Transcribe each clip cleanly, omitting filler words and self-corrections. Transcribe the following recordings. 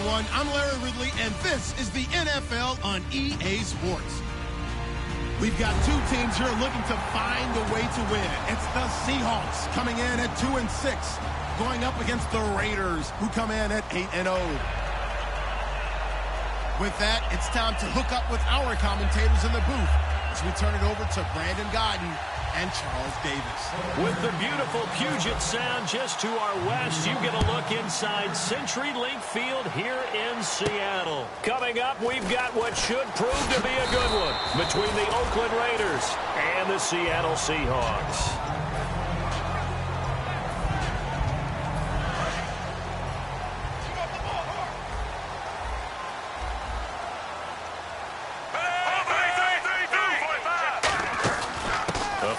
everyone. I'm Larry Ridley, and this is the NFL on EA Sports. We've got two teams here looking to find a way to win. It's the Seahawks coming in at 2-6, going up against the Raiders, who come in at 8-0. With that, it's time to hook up with our commentators in the booth as we turn it over to Brandon Godden and Charles Davis. With the beautiful Puget Sound just to our west, you get a look inside CenturyLink Field here in Seattle. Coming up, we've got what should prove to be a good one between the Oakland Raiders and the Seattle Seahawks.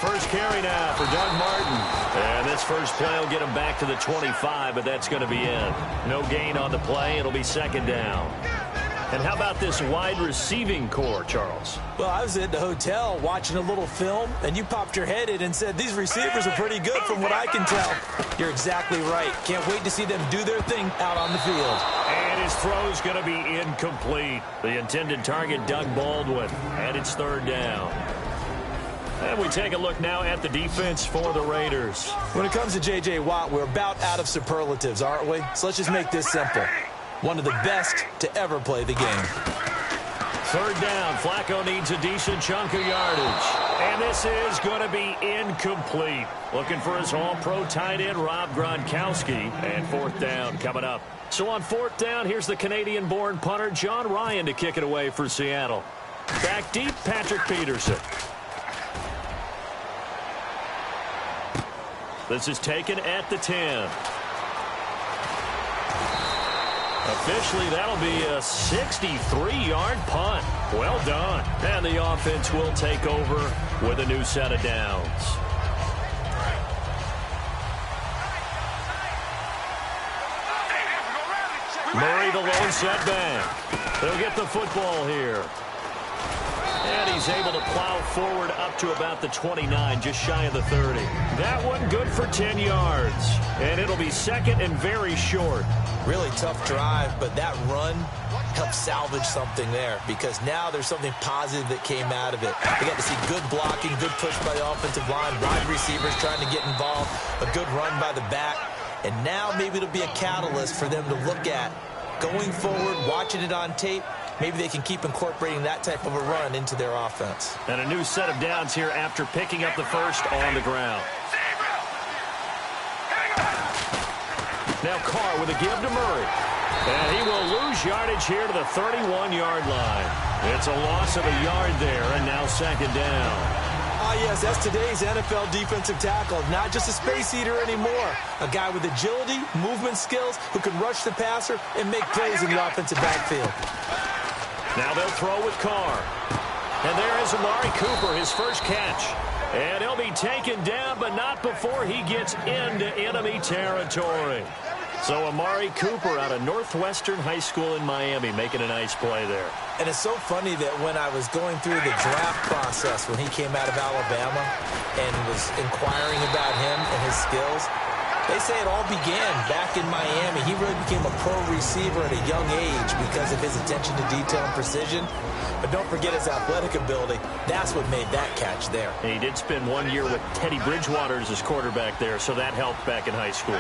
First carry now for Doug Martin. And this first play will get him back to the 25, but that's going to be it. No gain on the play. It'll be second down. And how about this wide receiving core, Charles? Well, I was at the hotel watching a little film, and you popped your head in and said, these receivers are pretty good from what I can tell. You're exactly right. Can't wait to see them do their thing out on the field. And his throw's going to be incomplete. The intended target, Doug Baldwin, and it's third down. And we take a look now at the defense for the Raiders. When it comes to J.J. Watt, we're about out of superlatives, aren't we? So let's just make this simple. One of the best to ever play the game. Third down. Flacco needs a decent chunk of yardage. And this is going to be incomplete. Looking for his all-pro tight end, Rob Gronkowski. And fourth down coming up. So on fourth down, here's the Canadian-born punter, John Ryan, to kick it away for Seattle. Back deep, Patrick Peterson. This is taken at the 10. Officially, that'll be a 63-yard punt. Well done. And the offense will take over with a new set of downs. Murray, the lone setback. They'll get the football here. And he's able to plow forward up to about the 29, just shy of the 30. That one good for 10 yards. And it'll be second and very short. Really tough drive, but that run helped salvage something there because now there's something positive that came out of it. They got to see good blocking, good push by the offensive line, wide receivers trying to get involved, a good run by the back. And now maybe it'll be a catalyst for them to look at going forward, watching it on tape. Maybe they can keep incorporating that type of a run into their offense. And a new set of downs here after picking up the first on the ground. Now Carr with a give to Murray. And he will lose yardage here to the 31-yard line. It's a loss of a yard there, and now second down. Ah, yes, that's today's NFL defensive tackle. Not just a space eater anymore. A guy with agility, movement skills, who can rush the passer and make plays in the offensive backfield. Now they'll throw with Carr. And there is Amari Cooper, his first catch. And he'll be taken down, but not before he gets into enemy territory. So Amari Cooper out of Northwestern High School in Miami making a nice play there. And it's so funny that when I was going through the draft process when he came out of Alabama and was inquiring about him and his skills, they say it all began back in Miami. He really became a pro receiver at a young age because of his attention to detail and precision. But don't forget his athletic ability. That's what made that catch there. And he did spend 1 year with Teddy Bridgewater as his quarterback there, so that helped back in high school.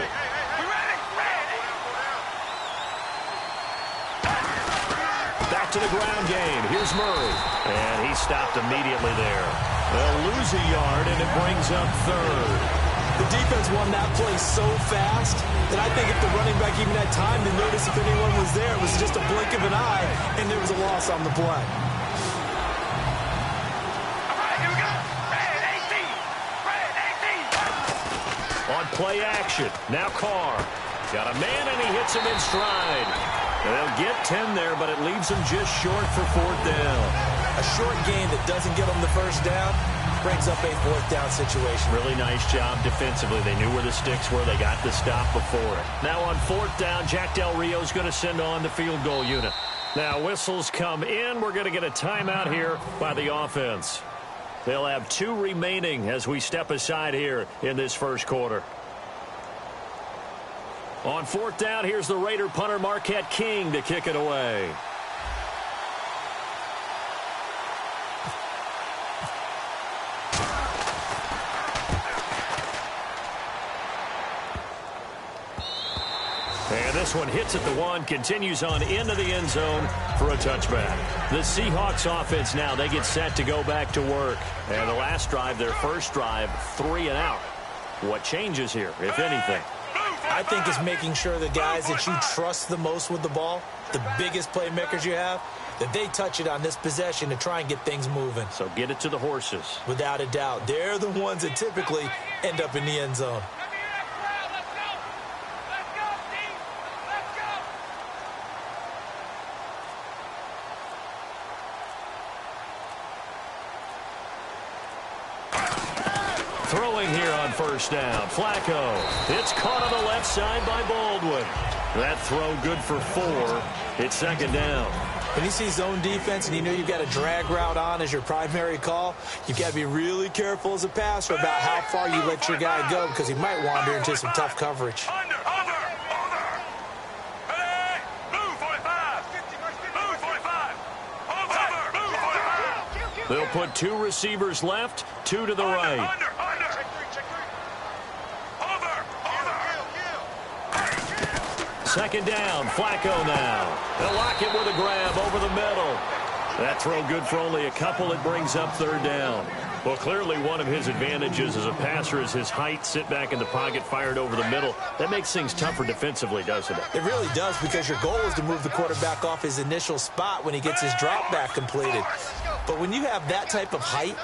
Back to the ground game. Here's Murray. And he stopped immediately there. They'll lose a yard, and it brings up third. The defense won that play so fast that I think if the running back even had time to notice if anyone was there, it was just a blink of an eye, and there was a loss on the play. On play action, now Carr. Got a man, and he hits him in stride. They'll get 10 there, but it leaves him just short for fourth down. A short gain that doesn't get them the first down brings up a fourth down situation. Really nice job defensively. They knew where the sticks were. They got the stop before it. Now on fourth down, Jack Del Rio's going to send on the field goal unit. Now whistles come in. We're going to get a timeout here by the offense. They'll have 2 remaining as we step aside here in this first quarter. On fourth down, here's the Raider punter Marquette King to kick it away. And this one hits at the one, continues on into the end zone for a touchback. The Seahawks offense now, they get set to go back to work. And the last drive, their first drive, 3 and out. What changes here, if anything? I think it's making sure the guys that you trust the most with the ball, the biggest playmakers you have, that they touch it on this possession to try and get things moving. So get it to the horses. Without a doubt. They're the ones that typically end up in the end zone. Throwing here on first down. Flacco. It's caught on the left side by Baldwin. That throw good for 4. It's second down. When you see zone defense and you know you've got a drag route on as your primary call, you've got to be really careful as a passer about how far you let your guy go because he might wander into some tough coverage. They'll put 2 receivers left, 2 to the right. Second down, Flacco now. They'll lock it with a grab over the middle. That throw good for only a couple. It brings up third down. Well, clearly one of his advantages as a passer is his height. Sit back in the pocket, fired over the middle. That makes things tougher defensively, doesn't it? It really does, because your goal is to move the quarterback off his initial spot when he gets his drop back completed. But when you have that type of height,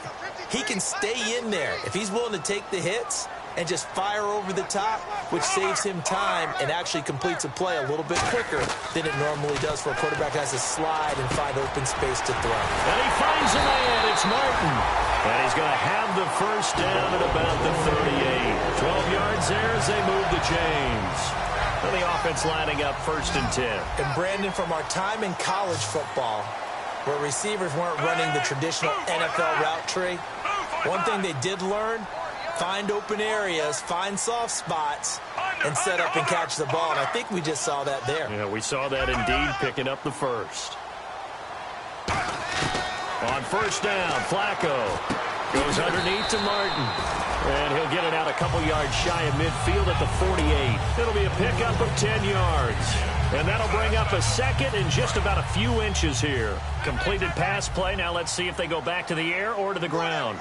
he can stay in there. If he's willing to take the hits and just fire over the top, which saves him time and actually completes a play a little bit quicker than it normally does for a quarterback who has to slide and find open space to throw. And he finds a man. It's Martin. And he's going to have the first down at about the 38. 12 yards there as they move the chains. And the offense lining up first and 10. And Brandon, from our time in college football, where receivers weren't running the traditional NFL route tree, one thing they did learn: find open areas, find soft spots, and set up and catch the ball. And I think we just saw that there. Yeah, we saw that indeed, picking up the first. On first down, Flacco goes underneath to Martin. And he'll get it out a couple yards shy of midfield at the 48. It'll be a pickup of 10 yards. And that'll bring up a second and just about a few inches here. Completed pass play. Now let's see if they go back to the air or to the ground.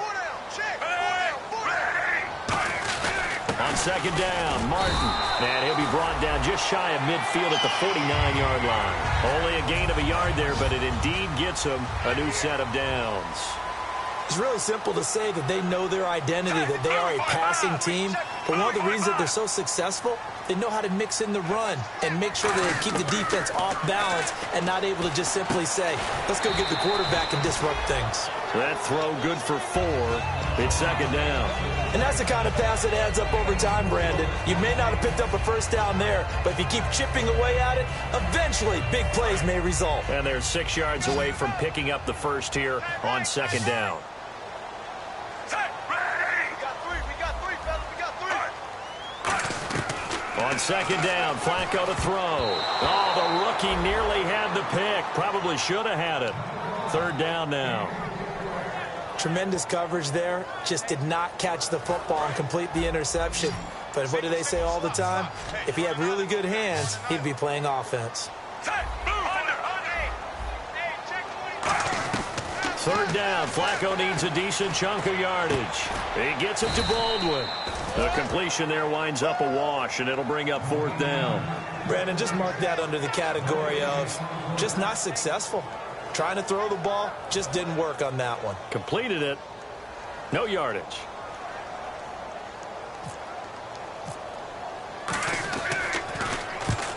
On second down, Martin. And he'll be brought down just shy of midfield at the 49-yard line. Only a gain of a yard there, but it indeed gets him a new set of downs. It's really simple to say that they know their identity, that they are a passing team. But one of the reasons that they're so successful, they know how to mix in the run and make sure that they keep the defense off balance and not able to just simply say, let's go get the quarterback and disrupt things. That throw good for 4. It's second down. And that's the kind of pass that adds up over time, Brandon. You may not have picked up a first down there, but if you keep chipping away at it, eventually big plays may result. And they're 6 yards away from picking up the first here on second down. On second down, Flacco to throw. Oh, the rookie nearly had the pick. Probably should have had it. Third down now. Tremendous coverage there. Just did not catch the football and complete the interception. But what do they say all the time? If he had really good hands, he'd be playing offense. Third down, Flacco needs a decent chunk of yardage. He gets it to Baldwin. The completion there winds up a wash, and it'll bring up fourth down. Brandon, just mark that under the category of just not successful. Trying to throw the ball, just didn't work on that one. Completed it. No yardage.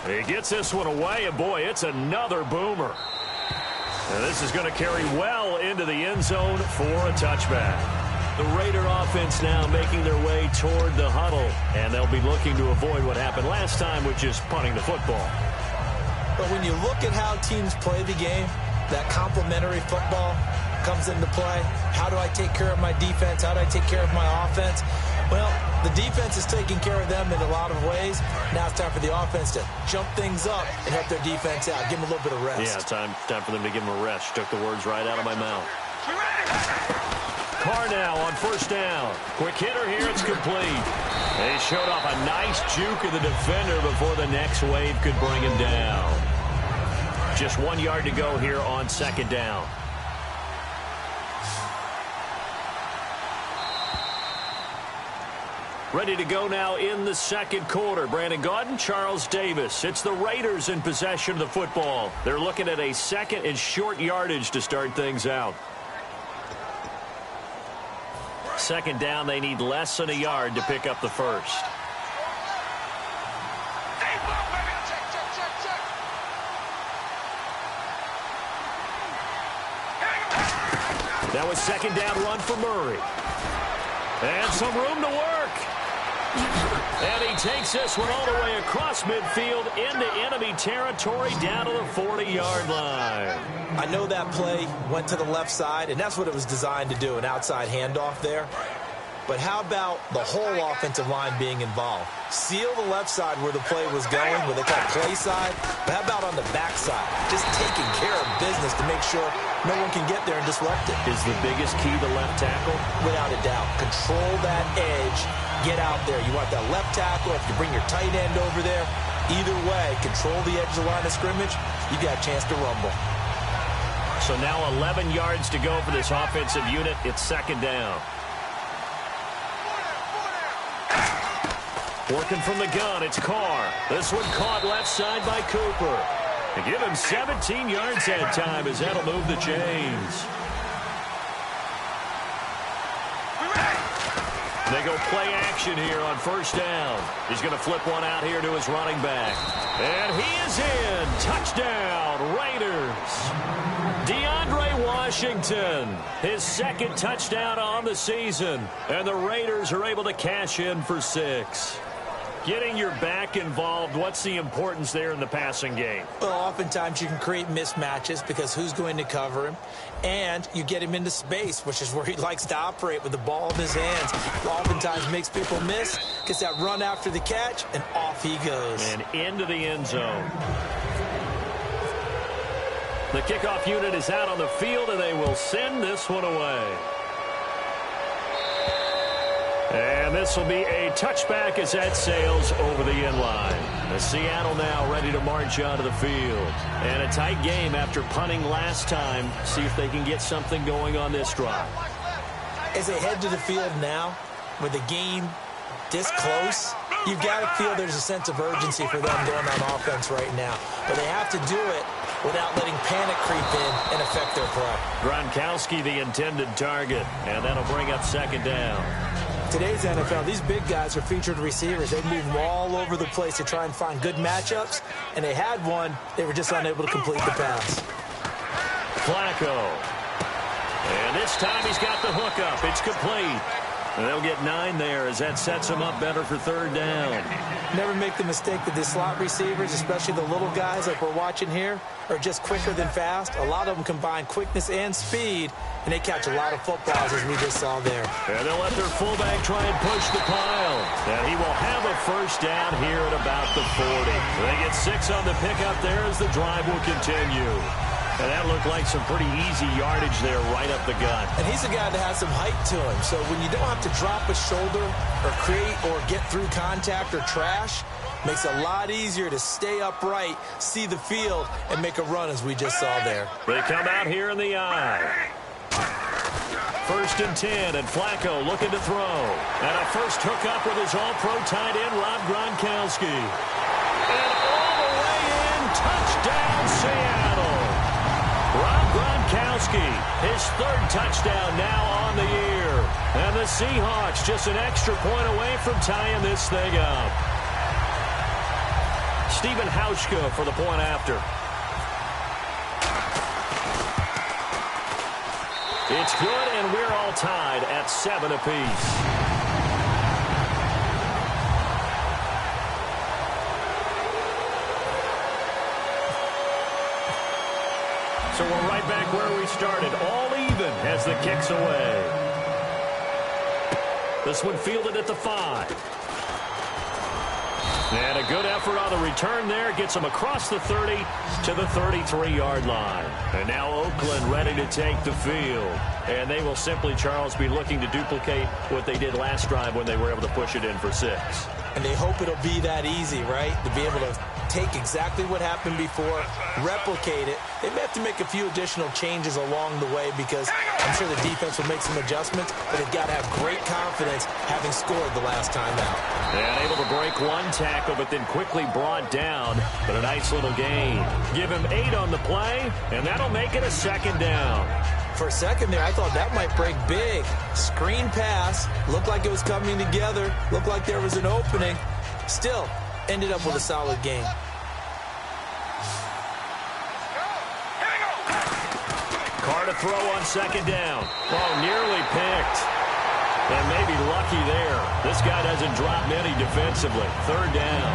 He gets this one away, and boy, it's another boomer. And this is going to carry well into the end zone for a touchback. The Raider offense now making their way toward the huddle, and they'll be looking to avoid what happened last time, which is punting the football. But when you look at how teams play the game, that complementary football comes into play. How do I take care of my defense? How do I take care of my offense? Well, the defense is taking care of them in a lot of ways. Now it's time for the offense to jump things up and help their defense out. Give them a little bit of rest. Yeah, time for them to give them a rest. Took the words right out of my mouth. Carr now on first down. Quick hitter here. It's complete. They showed off a nice juke of the defender before the next wave could bring him down. Just 1 yard to go here on second down. Ready to go now in the second quarter. Brandon Gaudin, Charles Davis. It's the Raiders in possession of the football. They're looking at a second and short yardage to start things out. Second down, they need less than a yard to pick up the first. That was second down run for Murray. And some room to work. And he takes this one all the way across midfield into enemy territory down to the 40-yard line. I know that play went to the left side, and that's what it was designed to do, an outside handoff there. But how about the whole offensive line being involved? Seal the left side where the play was going, where they call play side. But how about on the back side? Just taking care of business to make sure no one can get there and disrupt it. Is the biggest key the left tackle? Without a doubt. Control that edge. Get out there. You want that left tackle. If you bring your tight end over there, either way, control the edge of the line of scrimmage, you got a chance to rumble. So now 11 yards to go for this offensive unit. It's second down. Working from the gun, it's Carr. This one caught left side by Cooper. They give him 17 yards that time as that'll move the chains. They go play action here on first down. He's going to flip one out here to his running back. And he is in. Touchdown, Raiders. DeAndre Washington, his second touchdown on the season. And the Raiders are able to cash in for 6. Getting your back involved, what's the importance there in the passing game? Well, oftentimes you can create mismatches because who's going to cover him? And you get him into space, which is where he likes to operate with the ball in his hands. Oftentimes makes people miss, gets that run after the catch, and off he goes. And into the end zone. The kickoff unit is out on the field, and they will send this one away. And this will be a touchback as that sails over the end line. Seattle now ready to march onto the field. And a tight game after punting last time. See if they can get something going on this drive. As they head to the field now, with the game this close, you've got to feel there's a sense of urgency for them going on offense right now. But they have to do it without letting panic creep in and affect their play. Gronkowski, the intended target. And that'll bring up second down. Today's NFL, these big guys are featured receivers. They move all over the place to try and find good matchups, and they had one. They were just unable to complete the pass. Flacco. And this time he's got the hookup. It's complete. And they'll get 9 there as that sets them up better for third down. Never make the mistake that the slot receivers, especially the little guys like we're watching here, are just quicker than fast. A lot of them combine quickness and speed, and they catch a lot of footballs as we just saw there. And they'll let their fullback try and push the pile. And he will have a first down here at about the 40. They get 6 on the pickup there as the drive will continue. And that looked like some pretty easy yardage there right up the gut. And he's a guy that has some height to him. So when you don't have to drop a shoulder or create or get through contact or trash, makes it a lot easier to stay upright, see the field, and make a run as we just saw there. They come out here in the eye. First and 10, and Flacco looking to throw. And a first hookup with his all-pro tight end, Rob Gronkowski. And all the way in, touchdown, Seattle. Rob Gronkowski, his third touchdown now on the year. And the Seahawks just an extra point away from tying this thing up. Stephen Hauschka for the point after. It's good, and we're all tied at 7 apiece. So we're right back where we started, all even as the kick's away. This one fielded at the 5. And a good effort on the return there. Gets them across the 30 to the 33-yard line. And now Oakland ready to take the field. And they will simply, Charles, be looking to duplicate what they did last drive when they were able to push it in for 6. And they hope it'll be that easy, right? To be able to take exactly what happened before, replicate it. They may have to make a few additional changes along the way because I'm sure the defense will make some adjustments, but they've got to have great confidence having scored the last time out. And able to break one tackle, but then quickly brought down. But a nice little gain. Give him 8 on the play, and that'll make it a 2nd down. For a second there, I thought that might break big. Screen pass. Looked like it was coming together. Looked like there was an opening. Still, ended up with a solid game. Carr to throw on 2nd down. Oh, nearly picked. And maybe lucky there. This guy doesn't drop many defensively. 3rd down.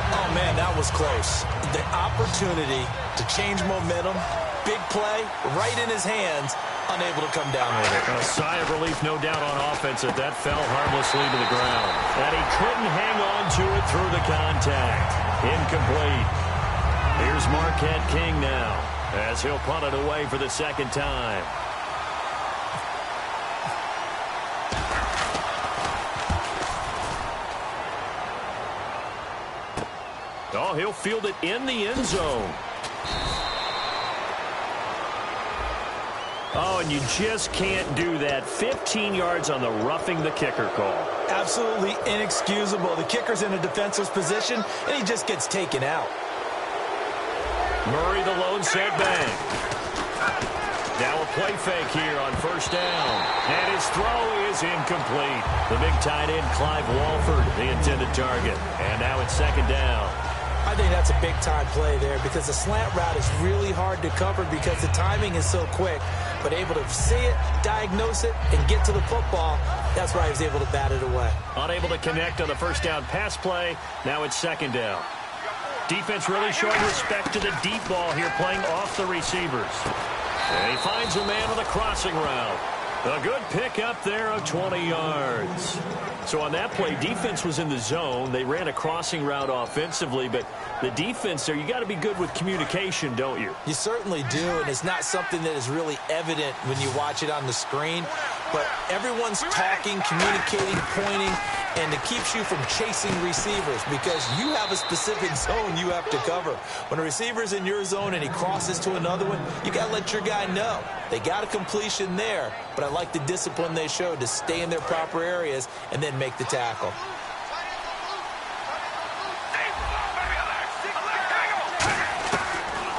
Oh, man, that was close. The opportunity to change momentum, big play, right in his hands, unable to come down with it. A sigh of relief, no doubt, on offense that fell harmlessly to the ground. And he couldn't hang on to it through the contact. Incomplete. Here's Marquette King now, as he'll punt it away for the 2nd time. Oh, he'll field it in the end zone. Oh, and you just can't do that. 15 yards on the roughing the kicker call. Absolutely inexcusable. The kicker's in a defensive position, and he just gets taken out. Murray the lone setback. Now a play fake here on 1st down. And his throw is incomplete. The big tight end, Clive Walford, the intended target. And now it's 2nd down. I think that's a big-time play there because the slant route is really hard to cover because the timing is so quick. But able to see it, diagnose it, and get to the football, that's why he was able to bat it away. Unable to connect on the 1st down pass play. Now it's 2nd down. Defense really showing respect to the deep ball here, playing off the receivers. And he finds a man on the crossing route. A good pick up there of 20 yards. So on that play, defense was in the zone. They ran a crossing route offensively, but the defense there, you got to be good with communication, don't you? You certainly do, and it's not something that is really evident when you watch it on the screen. But everyone's talking, communicating, pointing, and it keeps you from chasing receivers because you have a specific zone you have to cover. When a receiver's in your zone and he crosses to another one, you got to let your guy know. They got a completion there, but I like the discipline they showed to stay in their proper areas and then make the tackle.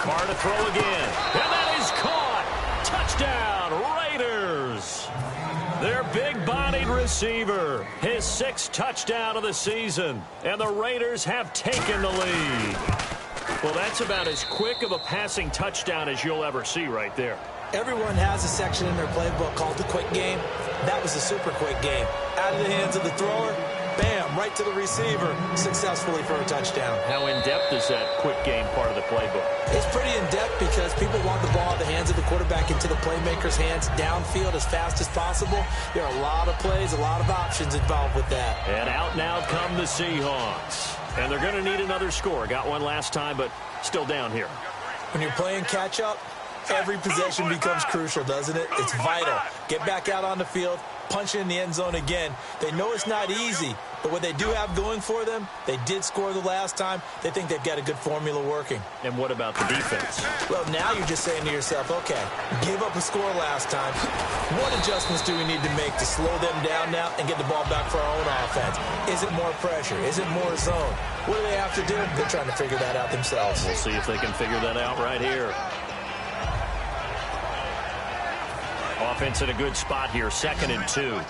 Carr to throw again, and that is caught. Touchdown, Raiders. Their big-bodied receiver, his 6th touchdown of the season, and the Raiders have taken the lead. Well, that's about as quick of a passing touchdown as you'll ever see right there. Everyone has a section in their playbook called the quick game. That was a super quick game. Out of the hands of the thrower, bam, right to the receiver, successfully for a touchdown. How in-depth is that quick game part of the playbook? It's pretty in-depth because people want the ball in the hands of the quarterback into the playmaker's hands downfield as fast as possible. There are a lot of plays, a lot of options involved with that. And out now come the Seahawks. And they're going to need another score. Got one last time, but still down here. When you're playing catch-up, every possession becomes crucial, doesn't it? It's vital. Get back out on the field, punch in the end zone again. They know it's not easy, but what they do have going for them, they did score the last time. They think they've got a good formula working. And what about the defense? Well, now you're just saying to yourself, okay, give up a score last time. What adjustments do we need to make to slow them down now and get the ball back for our own offense? Is it more pressure? Is it more zone? What do they have to do? They're trying to figure that out themselves. We'll see if they can figure that out right here. Offense in a good spot here, 2nd and 2.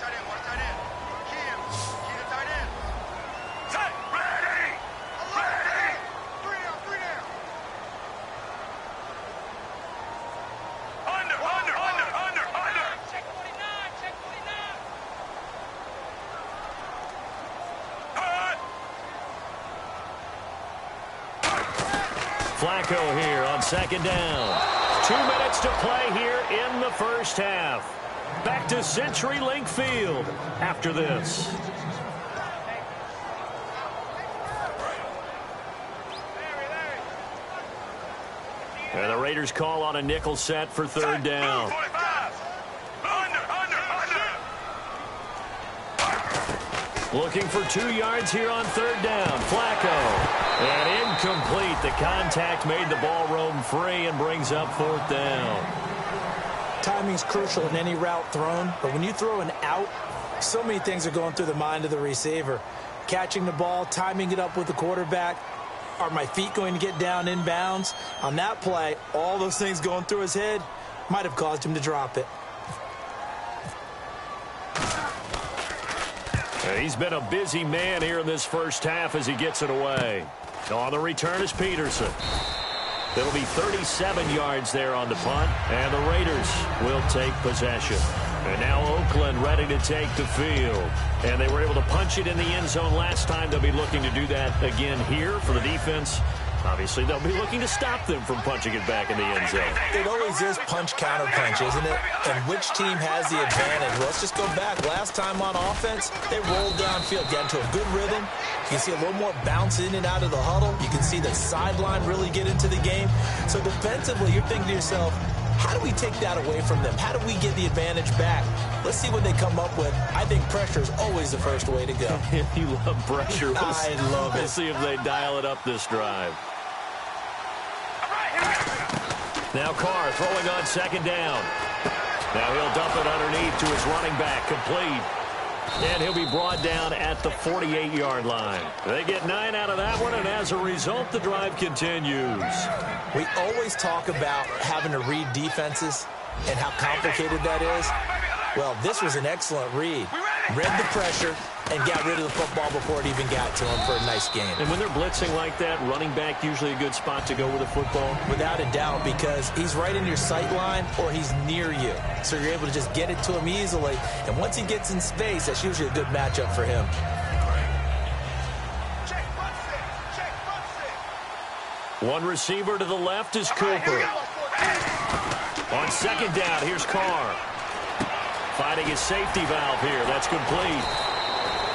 Flacco here on 2nd down. 2 minutes to play here in the 1st half. back to CenturyLink Field after this. And the Raiders call on a nickel set for third down. Looking for 2 yards here on third down. Flacco. And incomplete. The contact made the ball roam free and brings up fourth down. Timing's crucial in any route thrown, but when you throw an out, so many things are going through the mind of the receiver. Catching the ball, timing it up with the quarterback. Are my feet going to get down in bounds? On that play, all those things going through his head might have caused him to drop it. He's been a busy man here in this first half as he gets it away. On the return is Peterson. It'll be 37 yards there on the punt, and the Raiders will take possession. And now Oakland ready to take the field. And they were able to punch it in the end zone last time. They'll be looking to do that again here for the defense. Obviously, they'll be looking to stop them from punching it back in the end zone. It always is punch-counter-punch, isn't it? And which team has the advantage? Well, let's just go back. Last time on offense, they rolled downfield, got into a good rhythm. You can see a little more bounce in and out of the huddle. You can see the sideline really get into the game. So defensively, you're thinking to yourself, how do we take that away from them? How do we get the advantage back? Let's see what they come up with. I think pressure is always the first way to go. You love pressure. I love it. We'll see if they dial it up this drive. Now Carr throwing on second down. Now he'll dump it underneath to his running back, complete. And he'll be brought down at the 48-yard line. They get 9 out of that one, and as a result, the drive continues. We always talk about having to read defenses and how complicated that is. Well, this was an excellent read. Read the pressure and got rid of the football before it even got to him for a nice game. And when they're blitzing like that, running back usually a good spot to go with a football? Without a doubt, because he's right in your sight line or he's near you. So you're able to just get it to him easily. And once he gets in space, that's usually a good matchup for him. One receiver to the left is Cooper. On second down, here's Carr. Finding his safety valve here. That's complete.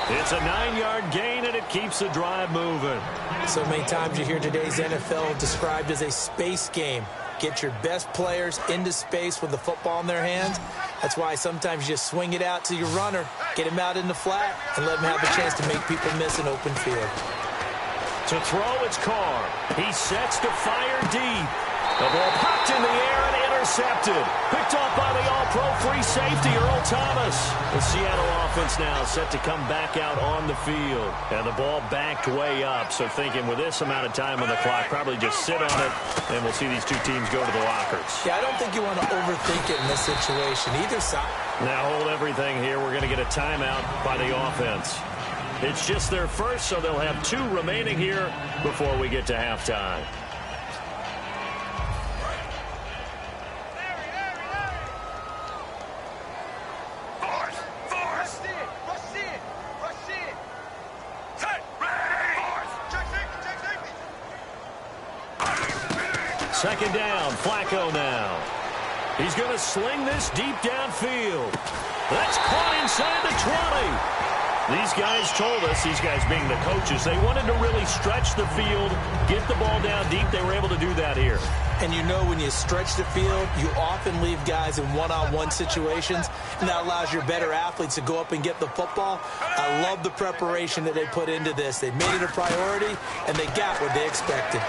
It's a 9-yard gain, and it keeps the drive moving. So many times you hear today's NFL described as a space game. Get your best players into space with the football in their hands. That's why sometimes you just swing it out to your runner, get him out in the flat, and let him have a chance to make people miss an open field. To throw, it's Carr. He sets to fire deep. The ball popped in the air and intercepted. Picked off by the all-pro free safety, Earl Thomas. The Seattle offense now set to come back out on the field. And the ball backed way up. So thinking with this amount of time on the clock, probably just sit on it, and we'll see these two teams go to the lockers. Yeah, I don't think you want to overthink it in this situation. Either side. Now hold everything here. We're going to get a timeout by the offense. It's just their first, so they'll have 2 remaining here before we get to halftime. Second down, Flacco now. He's going to sling this deep downfield. That's caught inside the 20. These guys told us, these guys being the coaches, they wanted to really stretch the field, get the ball down deep. They were able to do that here. And you know when you stretch the field, you often leave guys in one-on-one situations, and that allows your better athletes to go up and get the football. I love the preparation that they put into this. They made it a priority, and they got what they expected.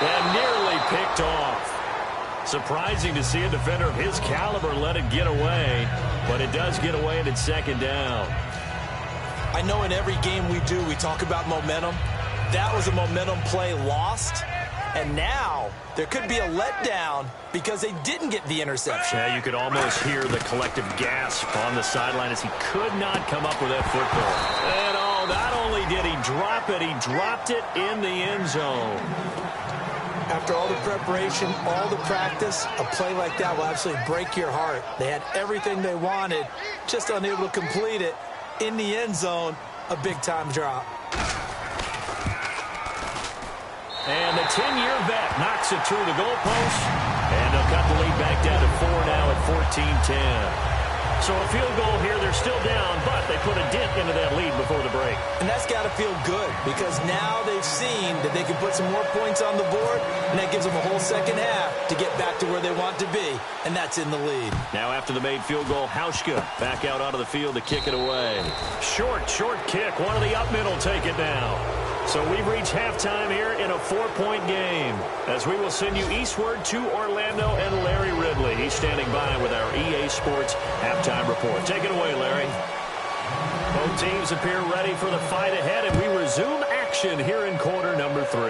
And nearly picked off. Surprising to see a defender of his caliber let it get away, but it does get away and it's second down. I know in every game we do, we talk about momentum. That was a momentum play lost, and now there could be a letdown because they didn't get the interception. Yeah, you could almost hear the collective gasp on the sideline as he could not come up with that football. And oh, not only did he drop it, he dropped it in the end zone. After all the preparation, all the practice, a play like that will absolutely break your heart. They had everything they wanted, just unable to complete it. In the end zone, a big-time drop. And the 10-year vet knocks it through the goalpost. And they'll cut the lead back down to 4 now at 14-10. So a field goal here, they're still down, but they put a dent into that lead before the break. And that's got to feel good because now they've seen that they can put some more points on the board, and that gives them a whole second half to get back to where they want to be, and that's in the lead. Now after the made field goal, Hauschka back out onto the field to kick it away. Short kick. One of the up men will take it now. So we've reached halftime here in a 4-point game as we will send you eastward to Orlando and Larry Ridley. He's standing by with our EA Sports halftime report. Take it away, Larry. Both teams appear ready for the fight ahead, and we resume action here in quarter number 3.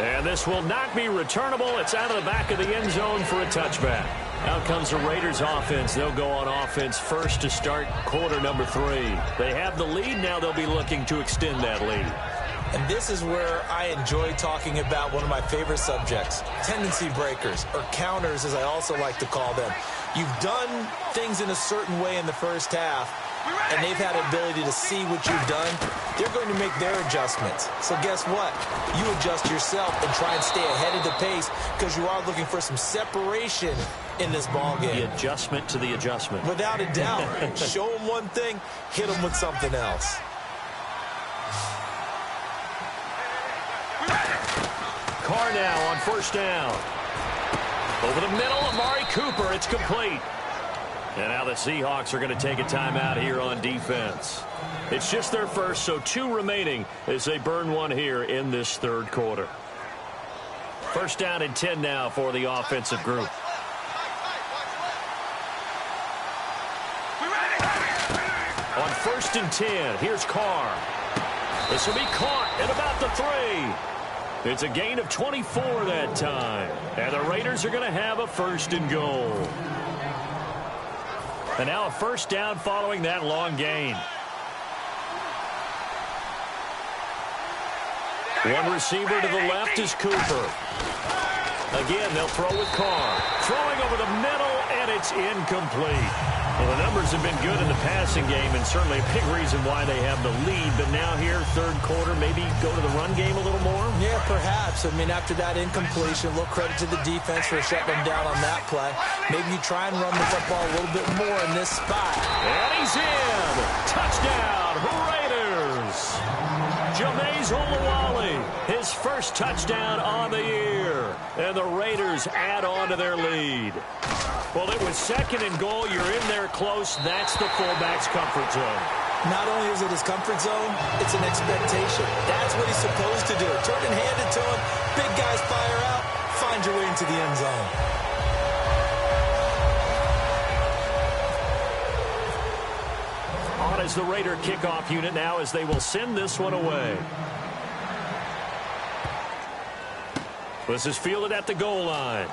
And this will not be returnable. It's out of the back of the end zone for a touchback. Out comes the Raiders offense. They'll go on offense first to start quarter number 3. They have the lead. Now they'll be looking to extend that lead. And this is where I enjoy talking about one of my favorite subjects, tendency breakers, or counters as I also like to call them. You've done things in a certain way in the first half, and they've had the ability to see what you've done. They're going to make their adjustments. So guess what? You adjust yourself and try and stay ahead of the pace because you are looking for some separation in this ball game. The adjustment to the adjustment. Without a doubt. Show them one thing, hit them with something else. Carr now on first down. Over the middle, Amari Cooper. It's complete. And now the Seahawks are going to take a timeout here on defense. It's just their first, so 2 remaining as they burn one here in this third quarter. First down and 10 now for the offensive group. On first and 10, here's Carr. This will be caught at about the 3. It's a gain of 24 that time. And the Raiders are going to have a first and goal. And now a first down following that long gain. One receiver to the left is Cooper. Again, they'll throw with Carr. Throwing over the middle, and it's incomplete. Well, the numbers have been good in the passing game, and certainly a big reason why they have the lead. But now here, third quarter, maybe go to the run game a little more? Yeah, perhaps. I mean, after that incompletion, a little credit to the defense for shutting them down on that play. Maybe you try and run the football a little bit more in this spot. And he's in! Touchdown, Raiders! Jameis Olawale, his first touchdown on the year. And the Raiders add on to their lead. Well, it was second and goal. You're in there close. That's the fullback's comfort zone. Not only is it his comfort zone, it's an expectation. That's what he's supposed to do. Turn and hand it to him. Big guys fire out. Find your way into the end zone. On as the Raider kickoff unit now as they will send this one away. This is fielded at the goal line.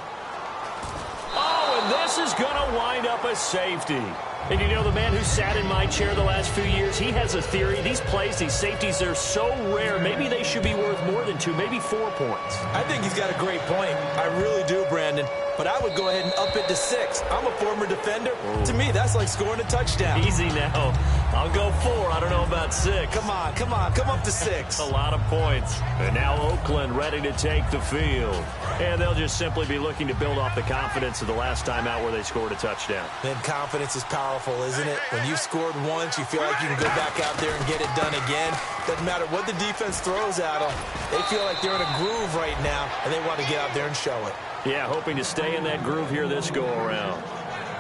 Oh, and this is going to wind up a safety. And you know, the man who sat in my chair the last few years, he has a theory. These plays, these safeties, they're so rare. Maybe they should be worth more than 2, maybe 4 points. I think he's got a great point. I really do, Brandon. But I would go ahead and up it to 6. I'm a former defender. Ooh. To me, that's like scoring a touchdown. Easy now. I'll go 4. I don't know about 6. Come on. Come up to 6. A lot of points. And now Oakland ready to take the field. And they'll just simply be looking to build off the confidence of the last time out where they scored a touchdown. Then confidence is powerful, isn't it? When you've scored once, you feel like you can go back out there and get it done again. Doesn't matter what the defense throws at them. They feel like they're in a groove right now, and they want to get out there and show it. Yeah, hoping to stay in that groove here this go-around.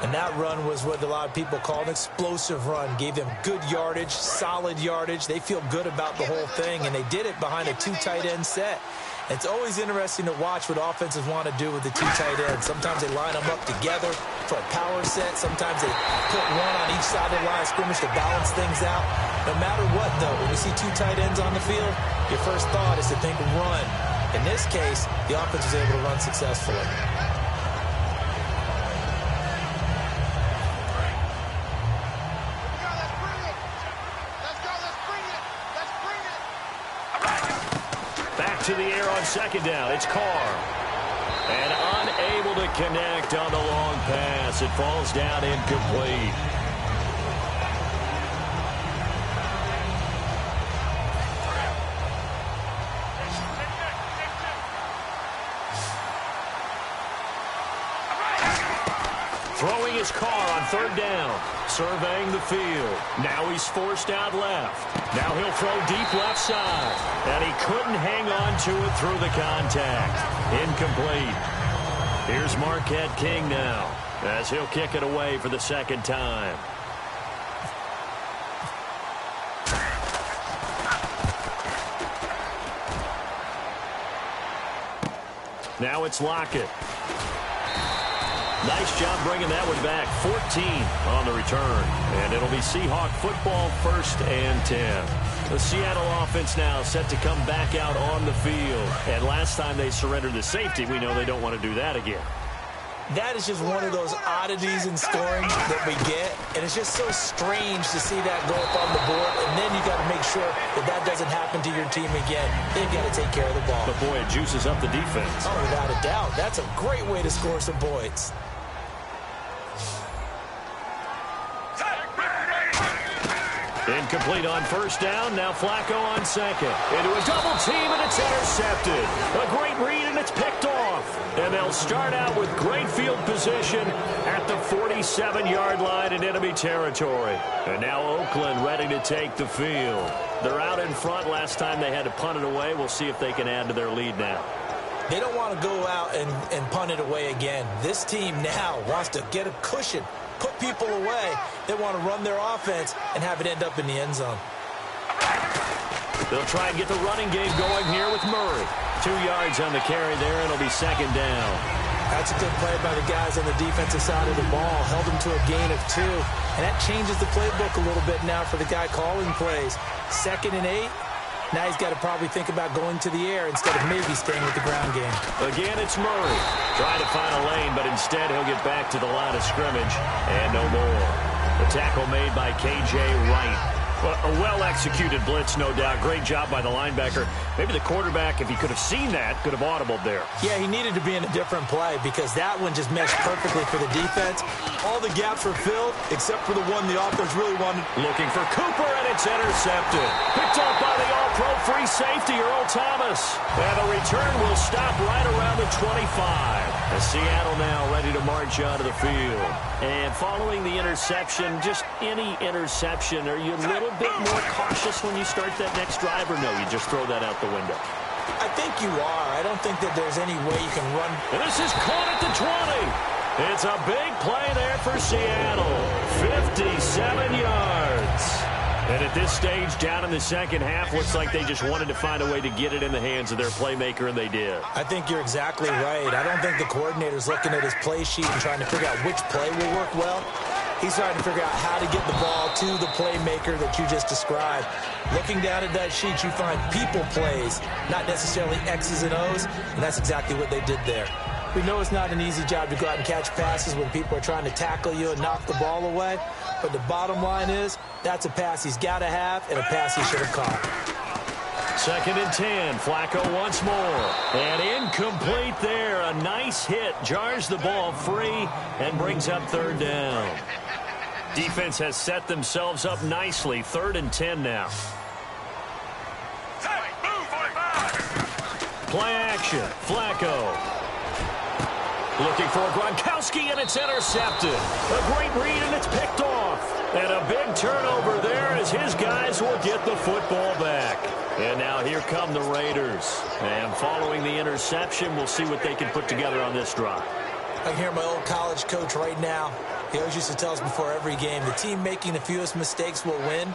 And that run was what a lot of people call an explosive run. Gave them good yardage, solid yardage. They feel good about the whole thing, and they did it behind a 2 tight end set. It's always interesting to watch what offenses want to do with the 2 tight ends. Sometimes they line them up together for a power set. Sometimes they put one on each side of the line of scrimmage to balance things out. No matter what, though, when you see 2 tight ends on the field, your first thought is to think run. In this case, the offense was able to run successfully. Back to the air on second down. It's Carr. And unable to connect on the long pass. It falls down incomplete. Throwing his car on third down. Surveying the field. Now he's forced out left. Now he'll throw deep left side. And he couldn't hang on to it through the contact. Incomplete. Here's Marquette King now, as he'll kick it away for the second time. Now it's Lockett. Nice job bringing that one back. 14 on the return. And it'll be Seahawk football, 1st and 10. The Seattle offense now set to come back out on the field. And last time they surrendered the safety, we know they don't want to do that again. That is just one of those oddities in scoring that we get. And it's just so strange to see that go up on the board. And then you got to make sure that that doesn't happen to your team again. They've got to take care of the ball. But, boy, it juices up the defense. Oh, without a doubt. That's a great way to score some points. Incomplete on first down. Now Flacco on second. Into a double team, and it's intercepted. A great read, and it's picked off. And they'll start out with great field position at the 47-yard line in enemy territory. And now Oakland ready to take the field. They're out in front. Last time they had to punt it away. We'll see if they can add to their lead now. They don't want to go out and punt it away again. This team now wants to get a cushion, put people away. They want to run their offense and have it end up in the end zone. They'll try and get the running game going here with Murray. 2 yards on the carry there, and it'll be second down. That's a good play by the guys on the defensive side of the ball. Held them to a gain of 2. And that changes the playbook a little bit now for the guy calling plays. 2nd and 8. Now he's got to probably think about going to the air instead of maybe staying with the ground game. Again, it's Murray. Trying to find a lane, but instead he'll get back to the line of scrimmage. And no more. The tackle made by K.J. Wright. Well, a well-executed blitz, no doubt. Great job by the linebacker. Maybe the quarterback, if he could have seen that, could have audibled there. Yeah, he needed to be in a different play because that one just meshed perfectly for the defense. All the gaps were filled except for the one the offense really wanted. Looking for Cooper, and it's intercepted. Picked off by the all-pro free safety, Earl Thomas. And the return will stop right around the 25. As Seattle now ready to march onto the field. And following the interception, just any interception, are you a little bit more cautious when you start that next drive, or no, you just throw that out the window? I think you are. I don't think that there's any way you can run. And this is caught at the 20. It's a big play there for Seattle. 57 yards. And at this stage, down in the second half, looks like they just wanted to find a way to get it in the hands of their playmaker, and they did. I think you're exactly right. I don't think the coordinator's looking at his play sheet and trying to figure out which play will work well. He's trying to figure out how to get the ball to the playmaker that you just described. Looking down at that sheet, you find people plays, not necessarily X's and O's, and that's exactly what they did there. We know it's not an easy job to go out and catch passes when people are trying to tackle you and knock the ball away, but the bottom line is that's a pass he's got to have and a pass he should have caught. 2nd and 10. Flacco once more. And incomplete there. A nice hit. Jars the ball free and brings up 3rd down. Defense has set themselves up nicely. 3rd and 10 now. Play action. Flacco. Looking for Gronkowski, and it's intercepted. A great read, and it's picked off. And a big turnover there as his guys will get the football back. And now here come the Raiders. And following the interception, we'll see what they can put together on this drive. I can hear my old college coach right now. He always used to tell us before every game, the team making the fewest mistakes will win.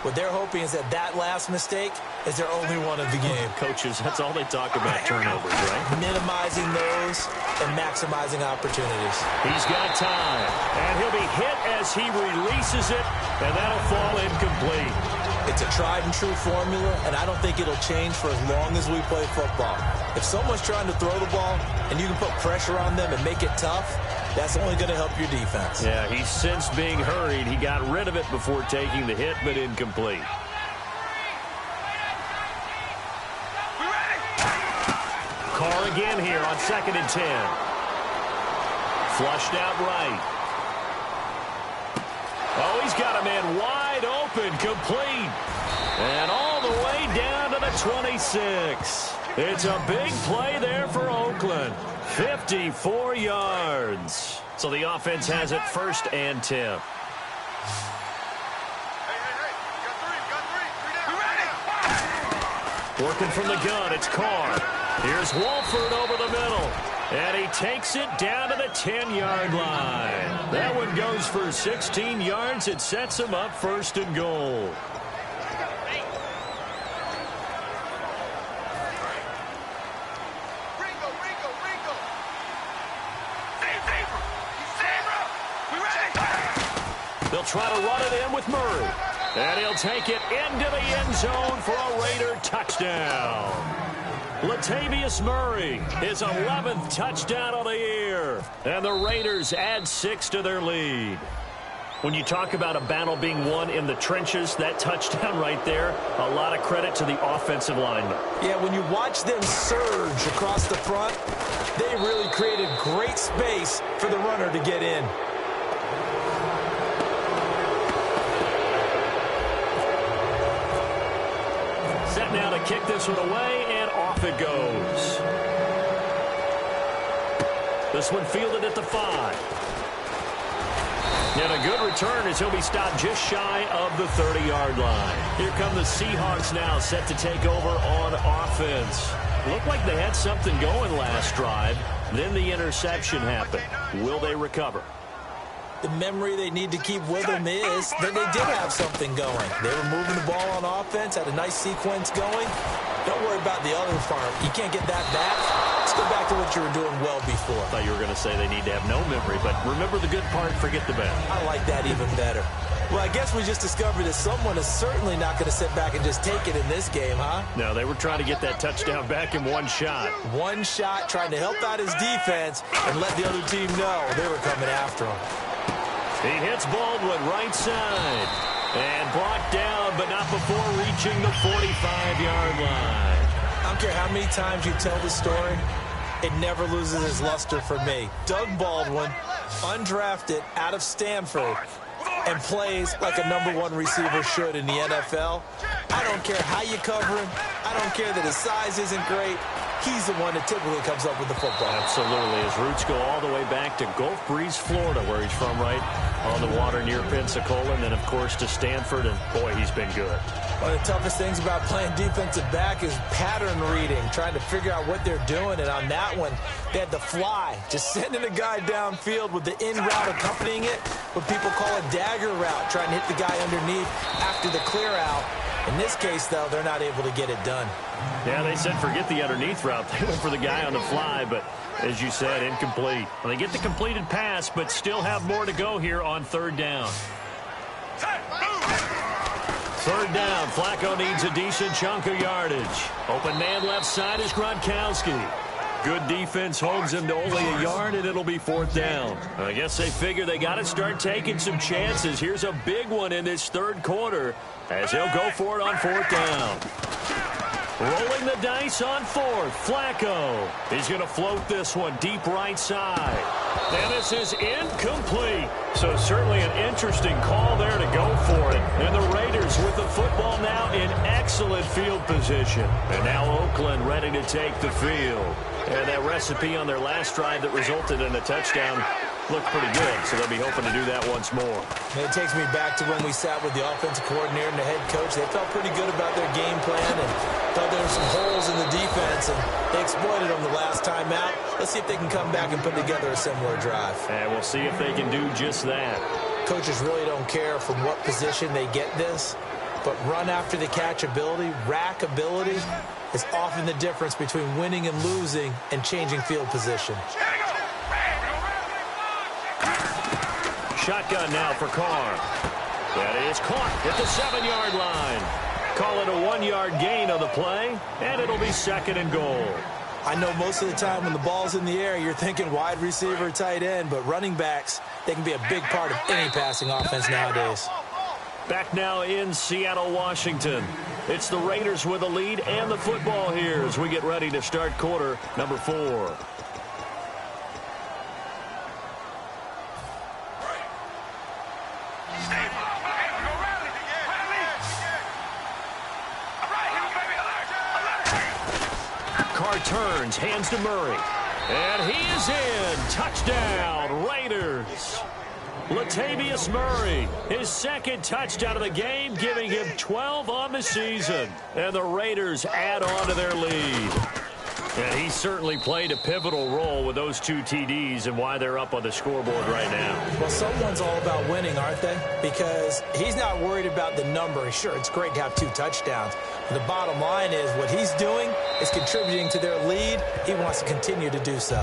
What they're hoping is that last mistake is their only one of the game. Coaches, that's all they talk about, turnovers, right? Minimizing those and maximizing opportunities. He's got time, and he'll be hit as he releases it, and that'll fall incomplete. It's a tried-and-true formula, and I don't think it'll change for as long as we play football. If someone's trying to throw the ball and you can put pressure on them and make it tough, that's only going to help your defense. Yeah, he's since being hurried. He got rid of it before taking the hit, but incomplete. Carr again here on 2nd and 10. Flushed out right. Oh, he's got a man wide open, complete. And all the way down to the 26. It's a big play there for Oakland. 54 yards. So the offense has it 1st and 10. Working from the gun, it's Carr. Here's Wolford over the middle. And he takes it down to the 10-yard line. That one goes for 16 yards. It sets him up 1st and goal. They'll try to run it in with Murray. And he'll take it into the end zone for a Raider touchdown. Latavius Murray, his 11th touchdown of the year. And the Raiders add 6 to their lead. When you talk about a battle being won in the trenches, that touchdown right there, a lot of credit to the offensive linemen. Yeah, when you watch them surge across the front, they really created great space for the runner to get in. Set now to kick this one away, and off it goes. This one fielded at the 5. And a good return as he'll be stopped just shy of the 30-yard line. Here come the Seahawks now, set to take over on offense. Looked like they had something going last drive. Then the interception happened. Will they recover? The memory they need to keep with them is that they did have something going. They were moving the ball on offense, had a nice sequence going. Don't worry about the other part. You can't get that back. Let's go back to what you were doing well before. I thought you were going to say they need to have no memory, but remember the good part, forget the bad. I like that even better. Well, I guess we just discovered that someone is certainly not going to sit back and just take it in this game, huh? No, they were trying to get that touchdown back in one shot. One shot, trying to help out his defense and let the other team know they were coming after him. He hits Baldwin right side. And brought down, but not before reaching the 45-yard line. I don't care how many times you tell the story, it never loses its luster for me. Doug Baldwin, undrafted out of Stanford, and plays like a #1 receiver should in the NFL. I don't care how you cover him. I don't care that his size isn't great. He's the one that typically comes up with the football. Absolutely. His roots go all the way back to Gulf Breeze, Florida, where he's from, right on the water near Pensacola, and then, of course, to Stanford, and, boy, he's been good. One of the toughest things about playing defensive back is pattern reading, trying to figure out what they're doing, and on that one, they had the fly, just sending a guy downfield with the in route accompanying it, what people call a dagger route, trying to hit the guy underneath after the clear out. In this case, though, they're not able to get it done. Yeah, they said forget the underneath route. They went for the guy on the fly, but as you said, incomplete. Well, they get the completed pass, but still have more to go here on 3rd down. 3rd down, Flacco needs a decent chunk of yardage. Open man left side is Gronkowski. Good defense holds him to only a yard, and it'll be 4th down. I guess they figure they got to start taking some chances. Here's a big one in this 3rd quarter as he'll go for it on 4th down. Rolling the dice on 4th, Flacco. He's going to float this one deep right side. And this is incomplete. So certainly an interesting call there to go for it. And the Raiders with the football now in excellent field position. And now Oakland ready to take the field. And that recipe on their last drive that resulted in a touchdown looked pretty good, so they'll be hoping to do that once more. And it takes me back to when we sat with the offensive coordinator and the head coach. They felt pretty good about their game plan and thought there were some holes in the defense, and they exploited them the last time out. Let's see if they can come back and put together a similar drive. And we'll see if they can do just that. Coaches really don't care from what position they get this, but run after the catch ability, rack ability, is often the difference between winning and losing and changing field position. Shotgun now for Carr. That is caught at the 7-yard line. Call it a 1-yard gain on the play, and it'll be 2nd and goal. I know most of the time when the ball's in the air, you're thinking wide receiver, tight end, but running backs, they can be a big part of any passing offense nowadays. Back now in Seattle, Washington. It's the Raiders with a lead and the football here as we get ready to start quarter number 4. Carr turns, hands to Murray. And he is in. Touchdown, Raiders. Latavius Murray, his second touchdown of the game, giving him 12 on the season. And the Raiders add on to their lead. And he certainly played a pivotal role with those 2 TDs and why they're up on the scoreboard right now. Well, someone's all about winning, aren't they? Because he's not worried about the number. Sure, it's great to have 2 touchdowns. But the bottom line is what he's doing is contributing to their lead. He wants to continue to do so.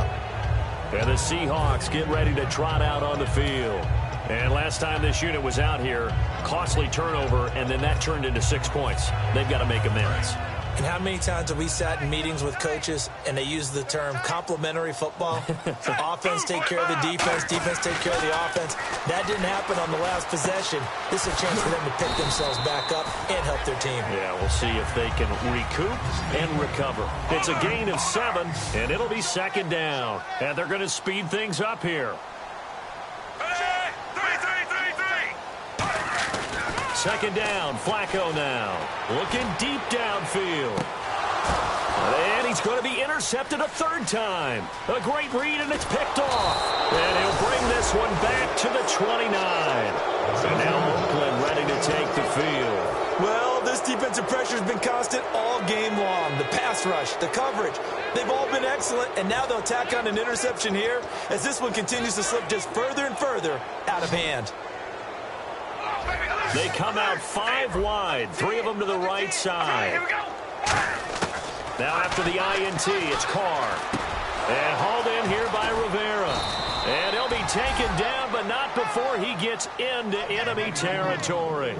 And the Seahawks get ready to trot out on the field. And last time this unit was out here, costly turnover, and then that turned into 6 points. They've got to make amends. And how many times have we sat in meetings with coaches and they use the term complementary football? Offense take care of the defense, defense take care of the offense. That didn't happen on the last possession. This is a chance for them to pick themselves back up and help their team. Yeah, we'll see if they can recoup and recover. It's a gain of 7, and it'll be second down. And they're going to speed things up here. Second down, Flacco now. Looking deep downfield. And he's going to be intercepted a 3rd time. A great read, and it's picked off. And he'll bring this one back to the 29. And now Oakland ready to take the field. Well, this defensive pressure has been constant all game long. The pass rush, the coverage, they've all been excellent. And now they'll tack on an interception here as this one continues to slip just further and further out of hand. They come out 5 wide, 3 of them to the right side. Now after the INT, it's Carr. And hauled in here by Rivera. And he'll be taken down, but not before he gets into enemy territory.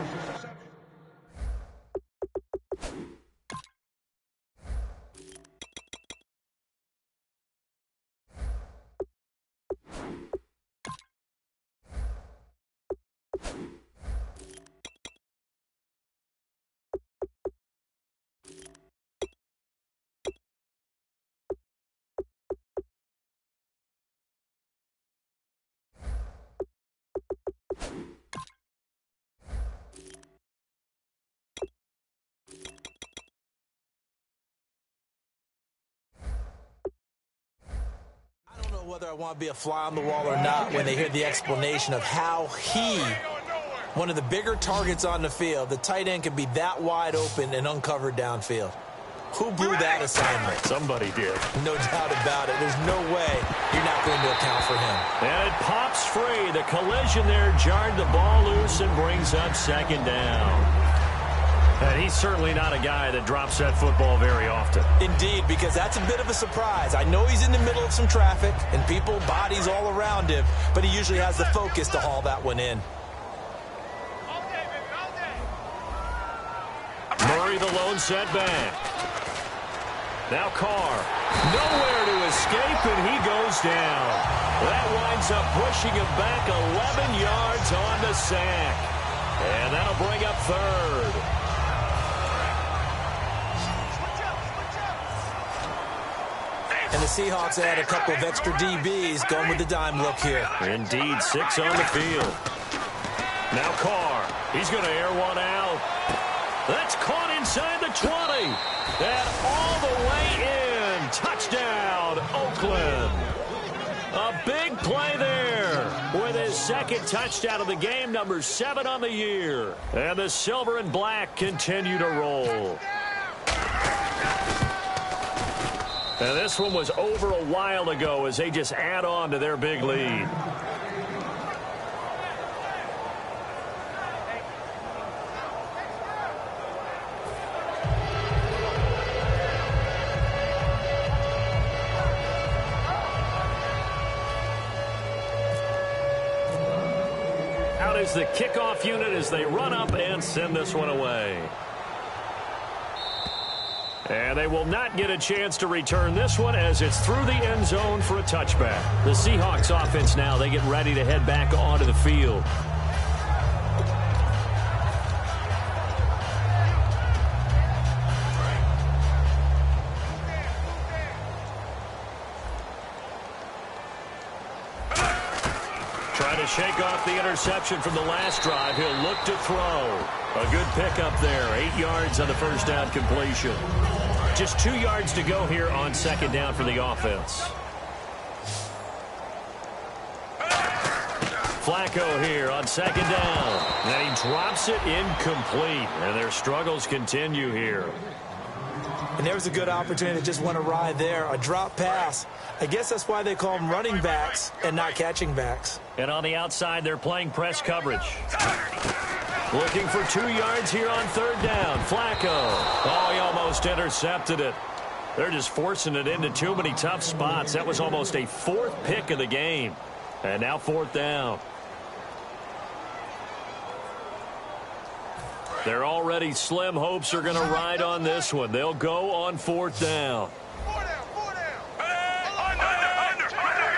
Whether I want to be a fly on the wall or not when they hear the explanation of how he, one of the bigger targets on the field, the tight end can be that wide open and uncovered downfield. Who blew that assignment? Somebody did. No doubt about it. There's no way you're not going to account for him. And it pops free. The collision there jarred the ball loose and brings up second down. And he's certainly not a guy that drops that football very often. Indeed, because that's a bit of a surprise. I know he's in the middle of some traffic and people, bodies all around him, but he usually has the focus to haul that one in. Murray the lone setback. Now Carr. Nowhere to escape, and he goes down. That winds up pushing him back 11 yards on the sack. And that'll bring up 3rd. And the Seahawks add a couple of extra DBs going with the dime look here. Indeed, 6 on the field. Now Carr. He's going to air one out. That's caught inside the 20. And all the way in. Touchdown, Oakland. A big play there with his second touchdown of the game, number 7 on the year. And the silver and black continue to roll. And this one was over a while ago as they just add on to their big lead. Out is the kickoff unit as they run up and send this one away. And they will not get a chance to return this one as it's through the end zone for a touchback. The Seahawks offense now, they get ready to head back onto the field. Trying to shake off the interception from the last drive. He'll look to throw. A good pickup there. 8 yards on the first down completion. Just 2 yards to go here on second down for the offense. Flacco here on second down. And he drops it incomplete. And their struggles continue here. And there was a good opportunity to just want to ride there. A drop pass. I guess that's why they call them running backs and not catching backs. And on the outside, they're playing press coverage. Looking for 2 yards here on third down. Flacco. Oh, he almost intercepted it. They're just forcing it into too many tough spots. That was almost a 4th pick of the game. And now 4th down. Their already slim hopes are going to ride on this one. They'll go on 4th down.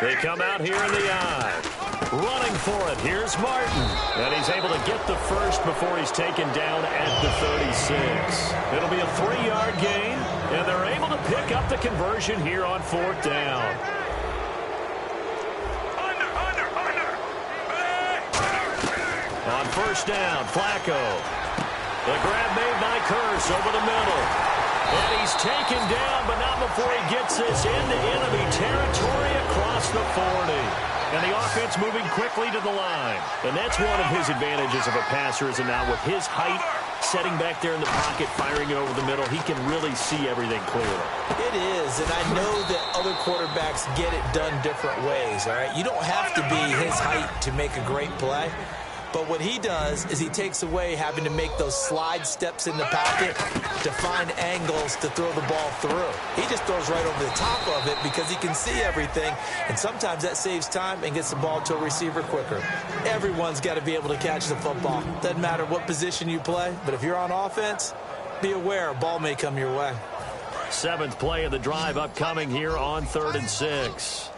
They come out here in the eye. Running for it. Here's Martin. And he's able to get the first before he's taken down at the 36. It'll be a 3-yard gain. And they're able to pick up the conversion here on 4th down. On first down, Flacco. The grab made by Curse over the middle. And he's taken down, but not before he gets this into enemy territory across the 40. And the offense moving quickly to the line. And that's one of his advantages of a passer, is now with his height, setting back there in the pocket, firing it over the middle, he can really see everything clearly. It is, and I know that other quarterbacks get it done different ways, all right? You don't have to be his height to make a great play. But what he does is he takes away having to make those slide steps in the pocket to find angles to throw the ball through. He just throws right over the top of it because he can see everything, and sometimes that saves time and gets the ball to a receiver quicker. Everyone's got to be able to catch the football. Doesn't matter what position you play, but if you're on offense, be aware a ball may come your way. 7th play of the drive upcoming here on 3rd and 6.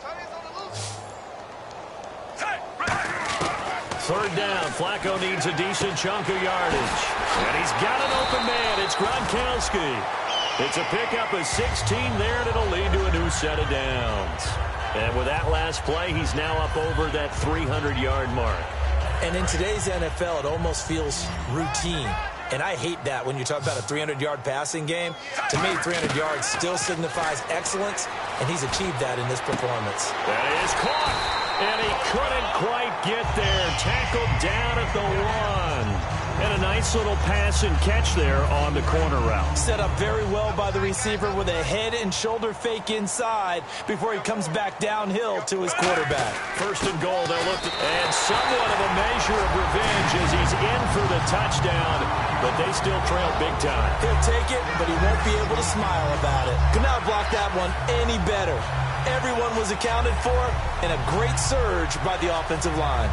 3rd down, Flacco needs a decent chunk of yardage. And he's got an open man. It's Gronkowski. It's a pickup of 16 there, and it'll lead to a new set of downs. And with that last play, he's now up over that 300-yard mark. And in today's NFL, it almost feels routine. And I hate that when you talk about a 300-yard passing game. To me, 300 yards still signifies excellence, and he's achieved that in this performance. That is caught. And he couldn't quite get there. Tackled down at the 1. And a nice little pass and catch there on the corner route. Set up very well by the receiver with a head and shoulder fake inside before he comes back downhill to his quarterback. 1st and goal, they'll look and somewhat of a measure of revenge as he's in for the touchdown, but they still trail big time. He'll take it, but he won't be able to smile about it. Could not block that one any better. Everyone was accounted for, and a great surge by the offensive line.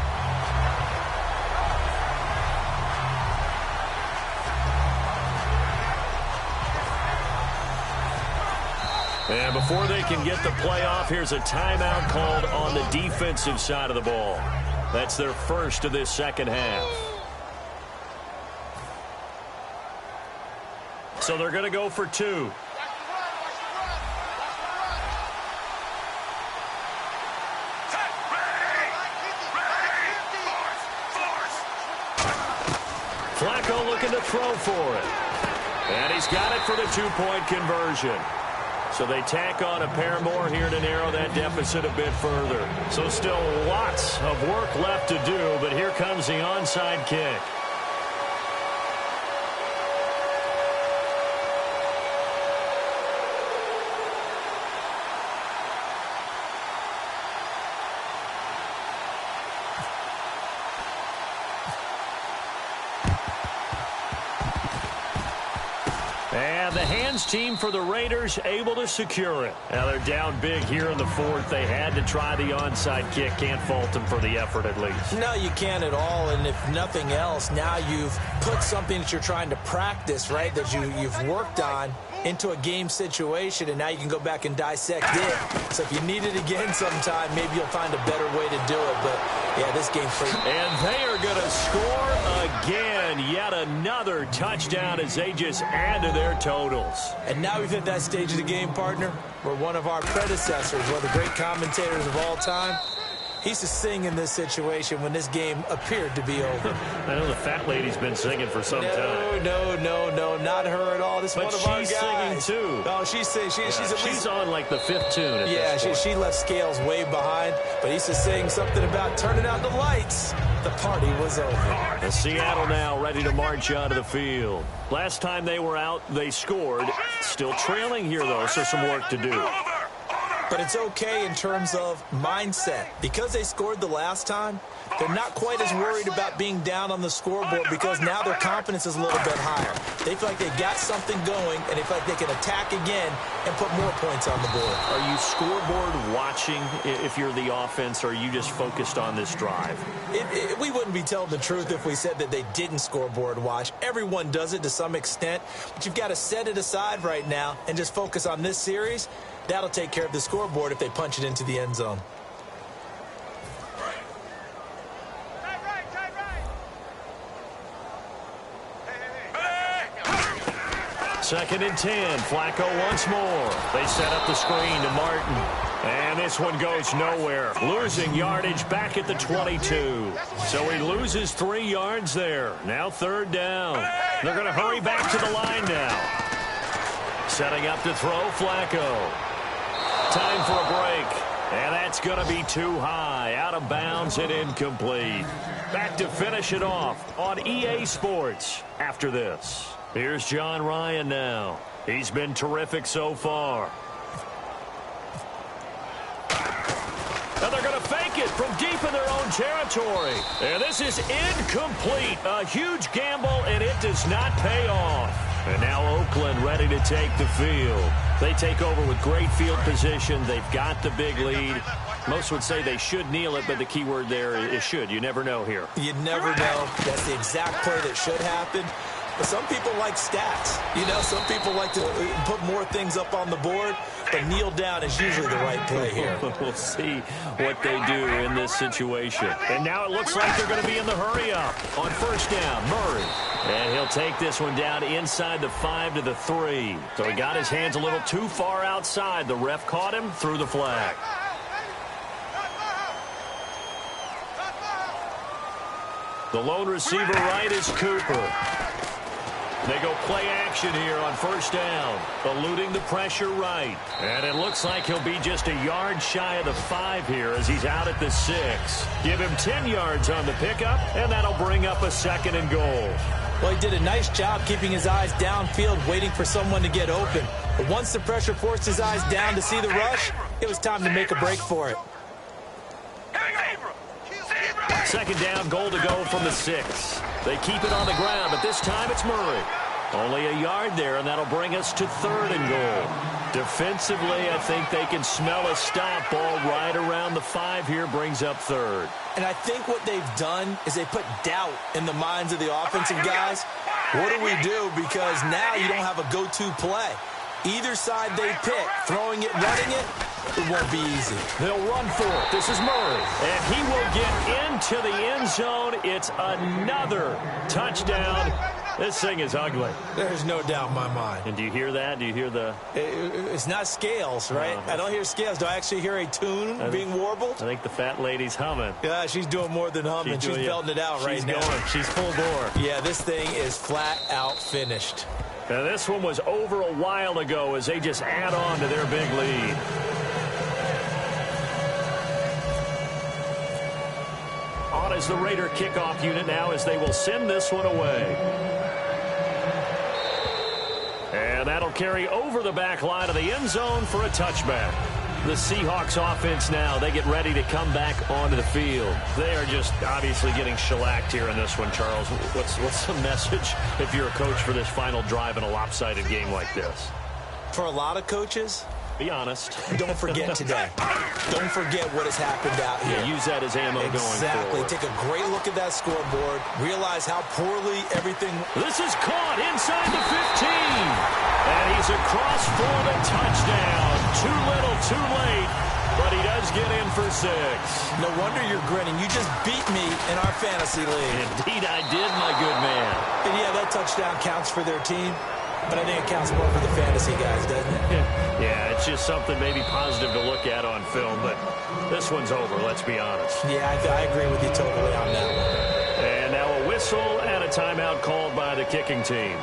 And before they can get the play off, here's a timeout called on the defensive side of the ball. That's their first of this second half. So they're going to go for 2. Flacco looking to throw for it. And he's got it for the 2-point conversion. So they tack on a pair more here to narrow that deficit a bit further. So still lots of work left to do, but here comes the onside kick. And the hands team for the Raiders able to secure it. Now they're down big here in the 4th. They had to try the onside kick. Can't fault them for the effort at least. No, you can't at all. And if nothing else, now you've put something that you're trying to practice, right, that you've worked on into a game situation, and now you can go back and dissect it. So if you need it again sometime, maybe you'll find a better way to do it. But, yeah, this game's pretty... And they are going to score again. Yet another touchdown as they just add to their totals. And now we've hit that stage of the game, partner, where one of our predecessors, one of the great commentators of all time, He's to sing in this situation when this game appeared to be over. I know the fat lady's been singing for some time. No, not her at all. This is one of our guys. But she's singing too. Oh, she's singing. She's on like the 5th tune at this point. She left Scales way behind, but he's just saying something about turning out the lights. The party was over. And Seattle now ready to march out of the field. Last time they were out, they scored. Still trailing here, though, so some work to do. But it's okay in terms of mindset. Because they scored the last time, they're not quite as worried about being down on the scoreboard because now their confidence is a little bit higher. They feel like they've got something going, and they feel like they can attack again and put more points on the board. Are you scoreboard watching if you're the offense, or are you just focused on this drive? We wouldn't be telling the truth if we said that they didn't scoreboard watch. Everyone does it to some extent, but you've got to set it aside right now and just focus on this series. That'll take care of the scoreboard if they punch it into the end zone. Second and 10. Flacco once more. They set up the screen to Martin. And this one goes nowhere. Losing yardage back at the 22. So he loses 3 yards there. Now 3rd down. They're going to hurry back to the line now. Setting up to throw Flacco. Time for a break. And that's going to be too high. Out of bounds and incomplete. Back to finish it off on EA Sports after this. Here's John Ryan now. He's been terrific so far. And they're going to fake it from deep in their own territory. And this is incomplete. A huge gamble, and it does not pay off. And now Oakland ready to take the field. They take over with great field position. They've got the big lead. Most would say they should kneel it, but the key word there is should. You never know here. You never know. That's the exact play that should happen. But some people like stats. You know, some people like to put more things up on the board, but kneel down is usually the right play here. We'll see what they do in this situation. And now it looks like they're going to be in the hurry-up on 1st down. Murray. And he'll take this one down inside the 5 to the 3. So he got his hands a little too far outside. The ref caught him, threw the flag. The lone receiver right is Cooper. They go play action here on 1st down, eluding the pressure right. And it looks like he'll be just a yard shy of the 5 here as he's out at the 6. Give him 10 yards on the pickup, and that'll bring up a 2nd and goal. Well, he did a nice job keeping his eyes downfield, waiting for someone to get open. But once the pressure forced his eyes down to see the rush, it was time to make a break for it. 2nd down, goal to go from the 6. They keep it on the ground, but this time it's Murray. Only a yard there, and that'll bring us to 3rd and goal. Defensively, I think they can smell a stop. Ball right around the 5 here brings up 3rd. And I think what they've done is they put doubt in the minds of the offensive guys. What do we do? Because now you don't have a go-to play. Either side they pick, throwing it, running it, it won't be easy. They'll run for it. This is Murray. And he will get into the end zone. It's another touchdown. This thing is ugly. There's no doubt in my mind. And do you hear that? Do you hear the... It's not scales, right? I don't hear scales. Do I actually hear a tune being warbled? I think the fat lady's humming. Yeah, she's doing more than humming. She's belting it out right now. She's going. She's full bore. Yeah, this thing is flat out finished. Now, this one was over a while ago as they just add on to their big lead. On as the Raider kickoff unit now as they will send this one away. And that'll carry over the back line of the end zone for a touchback. The Seahawks offense now, they get ready to come back onto the field. They are just obviously getting shellacked here in this one, Charles. What's the message if you're a coach for this final drive in a lopsided game like this? For a lot of coaches, be honest. Don't forget today. Don't forget what has happened out here. Yeah, use that as ammo going forward. Exactly. Take a great look at that scoreboard. Realize how poorly everything... This is caught inside the 15. And he's across for the touchdown. Too little, too late. But he does get in for 6. No wonder you're grinning. You just beat me in our fantasy league. Indeed I did, my good man. And yeah, that touchdown counts for their team. But I think it counts more for the fantasy guys, doesn't it? Yeah, it's just something maybe positive to look at on film. But this one's over, let's be honest. Yeah, I agree with you totally on that one. And now a whistle and a timeout called by the kicking team.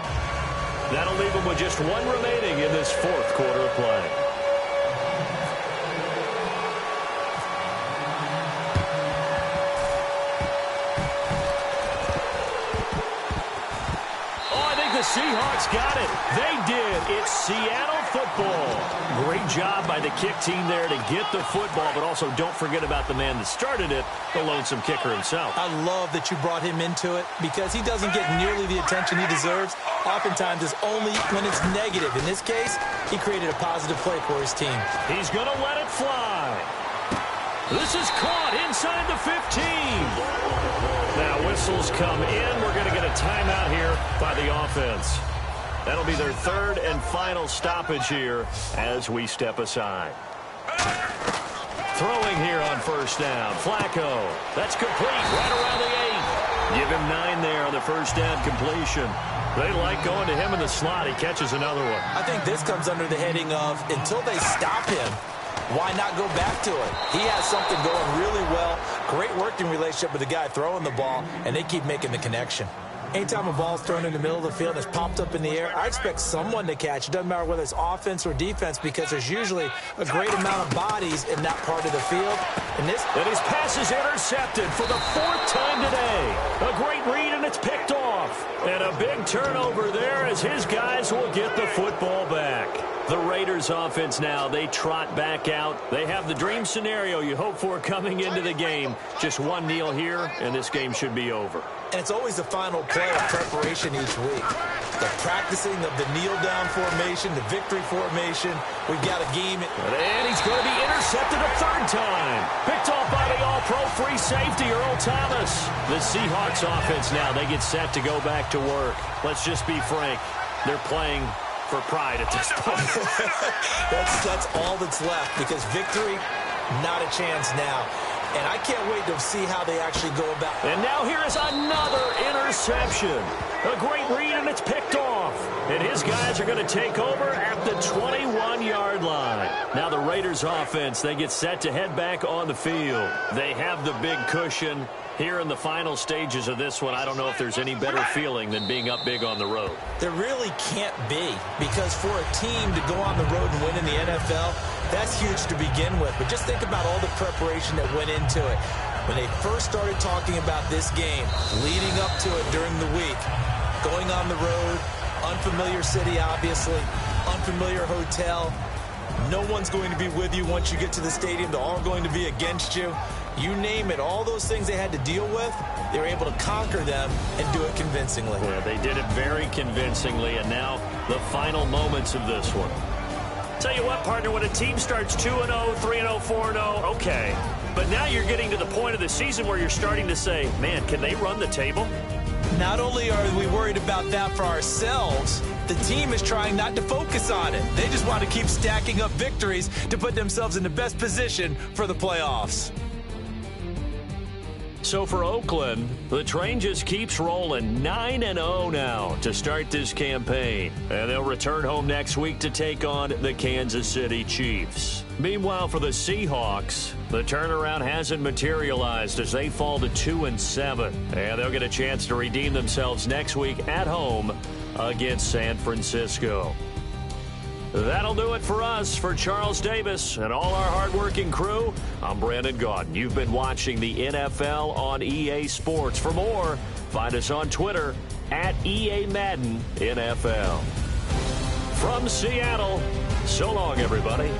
That'll leave them with just one remaining in this fourth quarter of play. Seahawks got it. They did. It's Seattle football. Great job by the kick team there to get the football, but also don't forget about the man that started it, the lonesome kicker himself. I love that you brought him into it because he doesn't get nearly the attention he deserves. Oftentimes it's only when it's negative. In this case, he created a positive play for his team. He's going to let it fly. This is caught inside the 15. Now whistles come in. We're going to get a timeout here by the offense. That'll be their third and final stoppage here as we step aside. Throwing here on first down. Flacco. That's complete right around the 8. Give him 9 there on the first down completion. They like going to him in the slot. He catches another one. I think this comes under the heading of until they stop him, why not go back to it? He has something going really well. Great working relationship with the guy throwing the ball, and they keep making the connection. Anytime a ball's thrown in the middle of the field and it's popped up in the air, I expect someone to catch. It doesn't matter whether it's offense or defense because there's usually a great amount of bodies in that part of the field. And his pass is intercepted for the 4th time today. A great read, and it's picked off. And a big turnover there as his guys will get the football back. The Raiders offense now, they trot back out. They have the dream scenario you hope for coming into the game. Just one kneel here, and this game should be over. And it's always the final play of preparation each week. The practicing of the kneel-down formation, the victory formation. We've got a game. And he's going to be intercepted a 3rd time. Picked off by the all-pro free safety, Earl Thomas. The Seahawks offense now, they get set to go back to work. Let's just be frank. They're playing for pride at this point. that's all that's left because victory, not a chance now. And I can't wait to see how they actually go about it. And now here is another interception. A great read, and it's picked off. And his guys are going to take over at the 21-yard line. Now the Raiders offense, they get set to head back on the field. They have the big cushion. Here in the final stages of this one, I don't know if there's any better feeling than being up big on the road. There really can't be, because for a team to go on the road and win in the NFL, that's huge to begin with. But just think about all the preparation that went into it. When they first started talking about this game, leading up to it during the week, going on the road, unfamiliar city, obviously, unfamiliar hotel. No one's going to be with you once you get to the stadium. They're all going to be against you. You name it, all those things they had to deal with, they were able to conquer them and do it convincingly. Well, they did it very convincingly, and now the final moments of this one. Tell you what, partner, when a team starts 2-0, 3-0, 4-0, okay. But now you're getting to the point of the season where you're starting to say, man, can they run the table? Not only are we worried about that for ourselves, the team is trying not to focus on it. They just want to keep stacking up victories to put themselves in the best position for the playoffs. So for Oakland, the train just keeps rolling 9-0 now to start this campaign. And they'll return home next week to take on the Kansas City Chiefs. Meanwhile, for the Seahawks, the turnaround hasn't materialized as they fall to 2-7. And they'll get a chance to redeem themselves next week at home against San Francisco. That'll do it for us. For Charles Davis and all our hardworking crew, I'm Brandon Gaudin. You've been watching the NFL on EA Sports. For more, find us on Twitter at EA Madden NFL. From Seattle, so long, everybody.